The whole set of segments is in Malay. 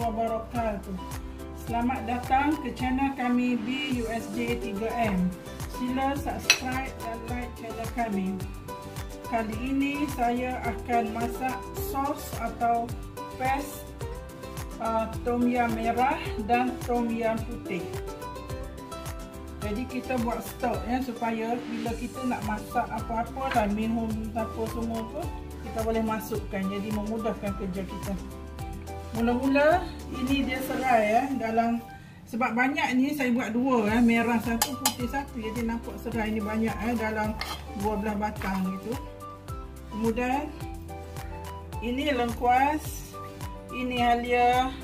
wabarakatuh. Selamat datang ke channel kami BUSJ 3M. Sila subscribe dan like channel kami. Kali ini saya akan masak sos atau paste tom yum merah dan tom yum putih. Jadi kita buat stok ya, supaya bila kita nak masak apa-apa dan minum apa semua tu, kita boleh masukkan, jadi memudahkan kerja kita. Mula-mula ini dia serai ya, dalam sebab banyak ni saya buat dua ya, merah satu putih satu, jadi nampak serai ni banyak ya, dalam 12 batang gitu. Kemudian ini lengkuas, ini halia,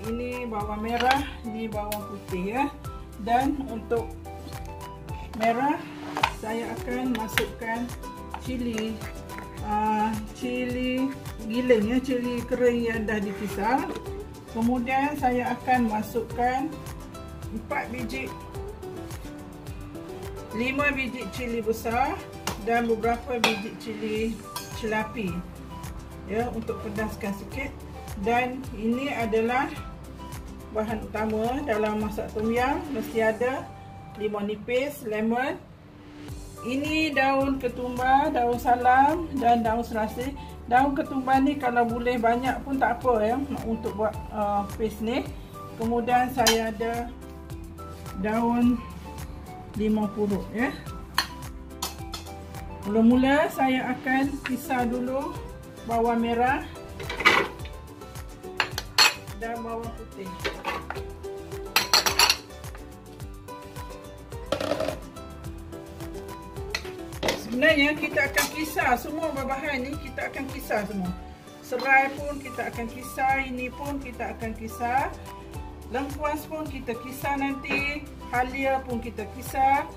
ini bawang merah, ini bawang putih ya. Dan untuk merah saya akan masukkan cili giling ya, cili kering yang dah dipisah. Kemudian saya akan masukkan 5 biji cili besar dan beberapa biji cili celapi ya, untuk pedaskan sikit. Dan ini adalah bahan utama dalam masak tom yum, mesti ada limau nipis, lemon. Ini daun ketumbar, daun salam dan daun serasi. Daun ketumbar ni kalau boleh banyak pun tak apa ya, untuk buat paste ni. Kemudian saya ada daun limau purut ya. Mula-mula saya akan pisah dulu bawang merah dan bawang putih. Sebenarnya kita akan kisar semua bahan ni, kita akan kisar semua. Serai pun kita akan kisar, ini pun kita akan kisar. Lengkuas pun kita kisar nanti, halia pun kita kisar.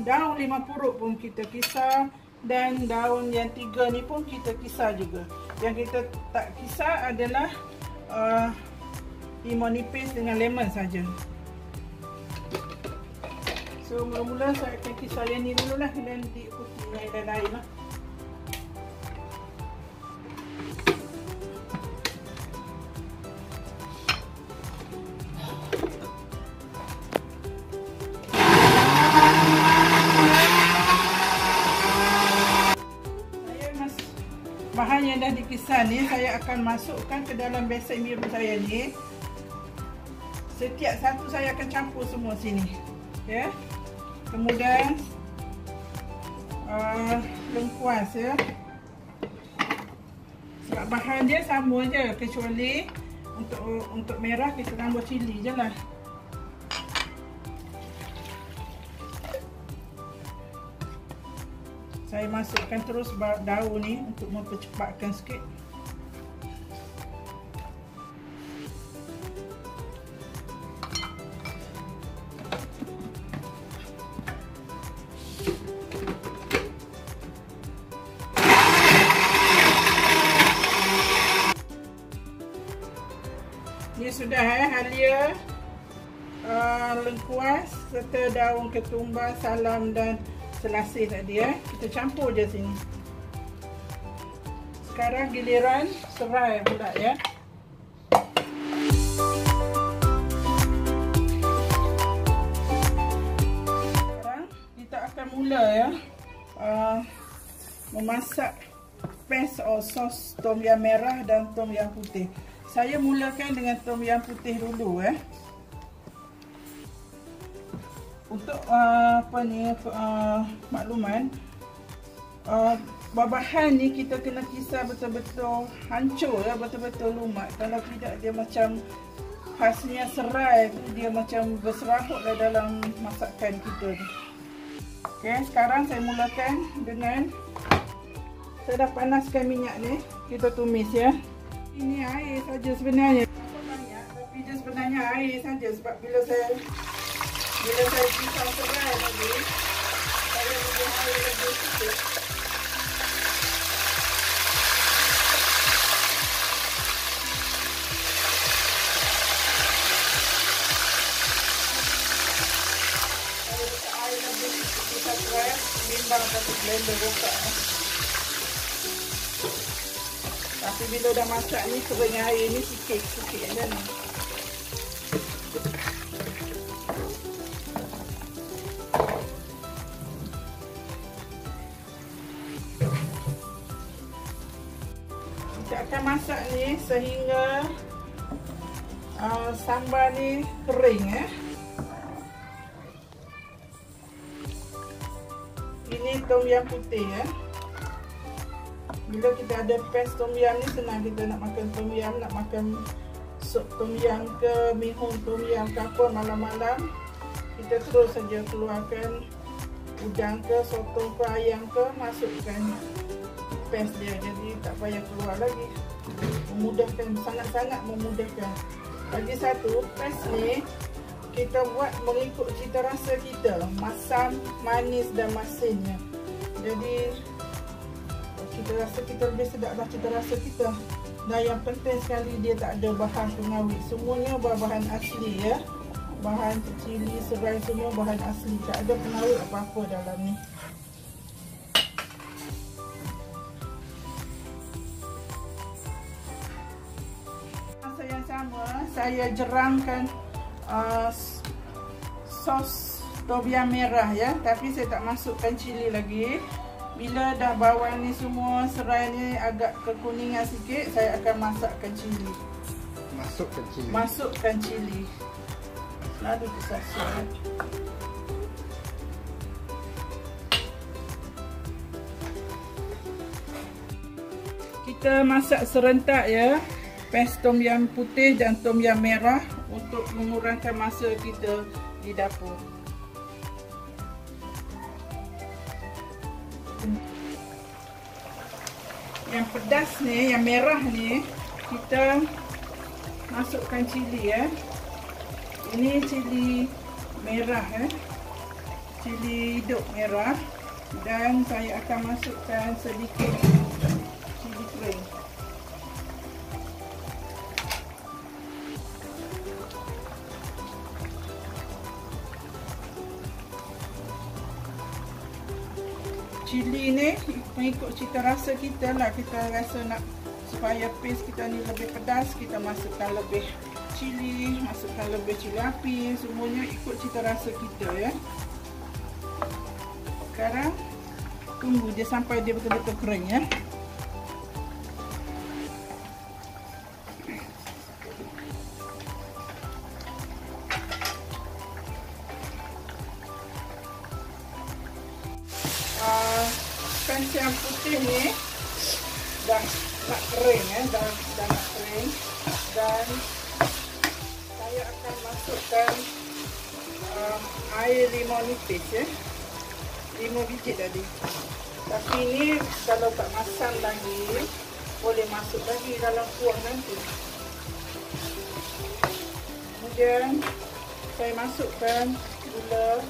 Daun limau purut pun kita kisar, dan daun yang 3 ni pun kita kisar juga. Yang kita tak kisar adalah limau nipis dengan lemon saja. So mula-mula saya akan kisar yang ni dulu lah, dan diikuti yang lain lah. Bahan yang dah dikisar ni saya akan masukkan ke dalam besen biru saya ni. Setiap satu saya akan campur semua sini ya. Kemudian lengkuas ya. Sebab bahan dia sama je, kecuali untuk merah kita tambah cili je lah. Saya masukkan terus daun ni untuk mempercepatkan sikit. Ini sudah halia, lengkuas serta daun ketumbar, salam dan selasih tadi ya. Kita campur je sini. Sekarang giliran serai pula ya. Sekarang kita akan mula ya, memasak paste atau sos tom yum merah dan tom yum putih. Saya mulakan dengan tom yum putih dulu ya. Untuk makluman, bahan ni kita kena kisar betul-betul hancur ya, betul-betul lumat. Kalau tidak dia macam khasnya serai tu, dia macam berserabut dalam masakan kita ni. Okey, sekarang saya mulakan dengan, saya dah panaskan minyak ni, kita tumis ya. Ini air saja sebenarnya, tak banyak, tapi dia sebenarnya air saja, sebab bila saya pisah serai tadi, saya lebih air lebih sikit. Saya letak air lebih sikit, pisah serai, bimbang satu blender rosak. Tapi bila dah masak ni, kering air ni sikit-sikit aja ni. Kita akan masak ni sehingga sambal ni kering ya. Ini tom yam putih ya. Bila kita ada paste tom yam ni, senang kita nak makan tom yam, nak makan sup tom yam ke, mihun tom yam ke apa malam-malam, kita terus saja keluarkan udang ke, sotong ke, ayam ke, masukkan paste dia, jadi tak payah keluar lagi. Memudahkan, sangat-sangat memudahkan. Lagi satu, paste ni kita buat mengikut cita rasa kita, masam, manis dan masinnya. Jadi cita rasa kita lebih sedap lah cita rasa kita. Dan yang penting sekali, dia tak ada bahan pengawet. Semuanya bahan asli ya. Bahan cili, serai, semua bahan asli. Tak ada pengawet apa-apa dalam ni. Masa yang sama, saya jerangkan sos tom yam merah ya. Tapi saya tak masukkan cili lagi. Bila dah bawang ni semua, serai ni agak kekuningan sikit, saya akan masukkan cili. Masukkan cili. Lalu disasar. Kita masak serentak ya, paste tom yam putih dan tom yam merah untuk mengurangkan masa kita di dapur. Yang pedas ni, yang merah ni, kita masukkan cili ya. Ini cili merah ya, cili hidup merah, dan saya akan masukkan sedikit cili kering. Cili ni mengikut cita rasa kita lah. Kita rasa nak supaya paste kita ni lebih pedas, kita masukkan lebih cili, masukkan lebih cili api, semuanya ikut cita rasa kita ya. Sekarang tunggu dia sampai dia betul-betul kering ya. Kacang putih ni dah nak kering ya, dah nak kering, dan saya akan masukkan air limau nipis ya, 5 biji tadi. Tapi ini kalau tak masam lagi, boleh masuk lagi dalam kuah nanti. Kemudian saya masukkan gula.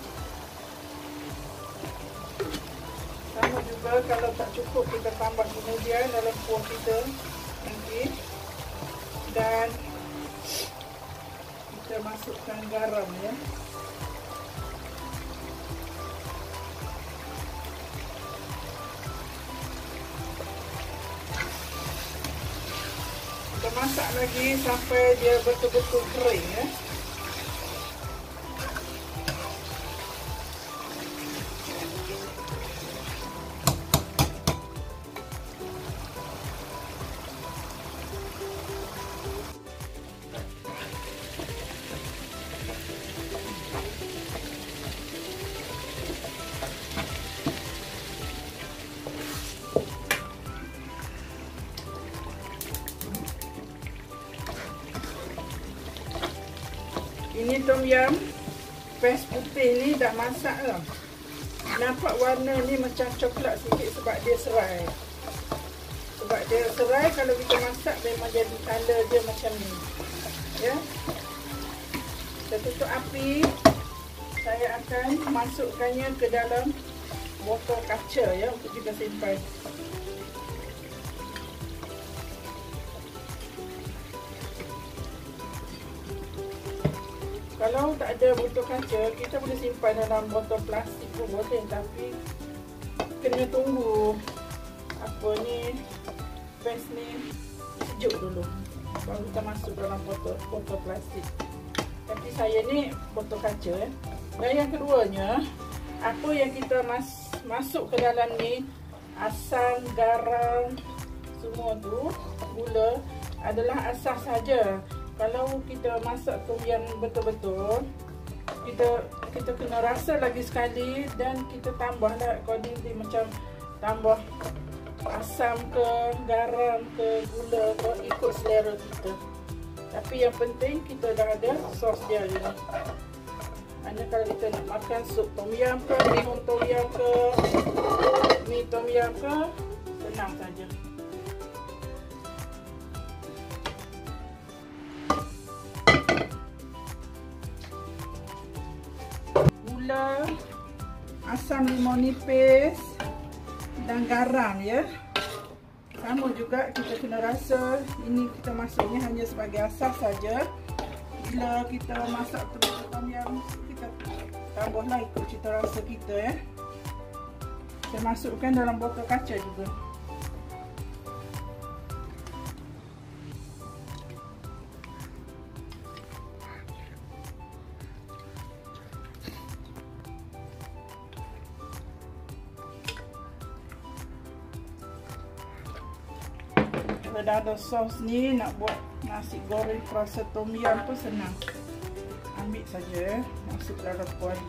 Sama juga, kalau tak cukup kita tambah kemudian dalam kuah kita nanti. Dan kita masukkan garam ya. Kita masak lagi sampai dia betul-betul kering ya. Ini tom yam paste putih ni dah masak lah. Nampak warna ni macam coklat sikit sebab dia serai. Sebab dia serai, kalau kita masak memang jadi color dia macam ni. Ya. Kita tutup api. Saya akan masukkannya ke dalam botol kaca ya, untuk kita simpan. Kalau tak ada botol kaca, kita boleh simpan dalam botol plastik pun boleh, tapi kena tunggu apa ni, paste ni sejuk dulu baru kita masuk dalam botol plastik. Tapi saya ni botol kaca ya. Dan yang keduanya, apa yang kita masuk ke dalam ni, asam, garam, semua tu, gula adalah asas saja. Kalau kita masak tom yum betul-betul, kita kena rasa lagi sekali dan kita tambahlah accordingly, macam tambah asam ke, garam ke, gula ke, ikut selera kita. Tapi yang penting kita dah ada sos dia je ni. Hanya kalau kita nak makan sup tom yum ke, minum tom yum ke, mi tom yum ke, senang saja. Gula, asam limau nipis dan garam ya. Sama juga kita kena rasa. Ini kita masuknya hanya sebagai asas saja. Bila kita masak tom yum, kita tambahlah ikut cita rasa kita ya. Saya masukkan dalam botol kaca juga. Kalau dah ada sos ni, nak buat nasi goreng rasa tom yum pun senang. Ambil saja, masuk dalam kuali.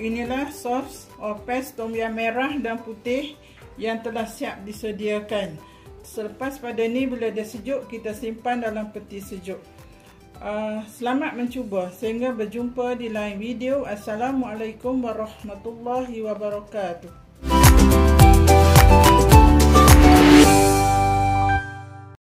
Inilah sos paste tom yum merah dan putih yang telah siap disediakan. Selepas pada ni, bila dia sejuk, kita simpan dalam peti sejuk. Selamat mencuba. Sehingga berjumpa di lain video. Assalamualaikum warahmatullahi wabarakatuh.